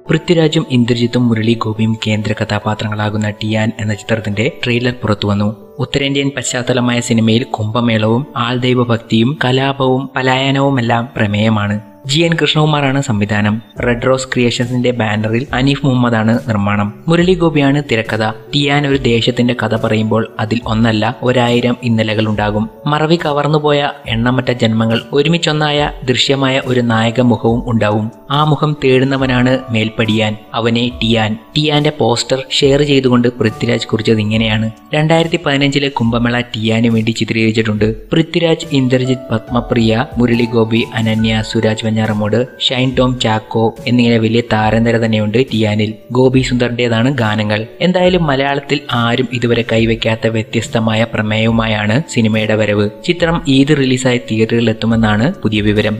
പൃഥ്വിരാജും ഇന്ദ്രജിത്തും മുരളി ഗോപിയും കേന്ദ്ര കഥാപാത്രങ്ങളാകുന്ന ടിയാൻ എന്ന ചിത്രത്തിന്റെ ട്രെയിലർ പുറത്തുവന്നു. ഉത്തരേന്ത്യൻ പശ്ചാത്തലമായ സിനിമയിൽ കുംഭമേളവും ആൾദൈവഭക്തിയും കലാപവും പലായനവുമെല്ലാം പ്രമേയമാണ്. GN കൃഷ്ണകുമാറാണ് സംവിധാനം. റെഡ് റോസ് ക്രിയേഷൻസിന്റെ ബാനറിൽ അനീഫ് മുഹമ്മദാണ് നിർമ്മാണം. മുരളി ഗോപിയാണ് തിരക്കഥ. ടിയാൻ ഒരു ദേശത്തിന്റെ കഥ പറയുമ്പോൾ അതിൽ ഒന്നല്ല 1000 ഇന്നലകൾ ഉണ്ടാകും. മറവി കവർന്നുപോയ എണ്ണമറ്റ ജന്മങ്ങൾ ഒരുമിച്ചൊന്നായ ദൃശ്യമായ ഒരു നായക മുഖവും ഉണ്ടാവും. ആ മുഖം തേടുന്നവനാണ് മേൽപ്പടിയാൻ, അവനെ ടിയാൻ. ടിയാന്റെ പോസ്റ്റർ ഷെയർ ചെയ്തുകൊണ്ട് പൃഥ്വിരാജ് കുറിച്ചത് ഇങ്ങനെയാണ്: 2015 കുംഭമേള ടിയാന് വേണ്ടി ചിത്രീകരിച്ചിട്ടുണ്ട്. പൃഥ്വിരാജ്, ഇന്ദ്രജിത്ത്, പത്മപ്രിയ, മുരളി ഗോപി, അനന്യ, സുരാജ് വെഞ്ഞാറമൂട്, ഷൈൻ ടോം ചാക്കോ എന്നിങ്ങനെ വലിയ താരനിര തന്നെയുണ്ട് ടിയാനിൽ. ഗോപി സുന്ദറിന്റേതാണ് ഗാനങ്ങൾ. എന്തായാലും മലയാളത്തിൽ ആരും ഇതുവരെ കൈവയ്ക്കാത്ത വ്യത്യസ്തമായ പ്രമേയവുമായാണ് സിനിമയുടെ വരവ്. ചിത്രം ഈദ് റിലീസായി തിയേറ്ററിൽ എത്തുമെന്നാണ് പുതിയ വിവരം.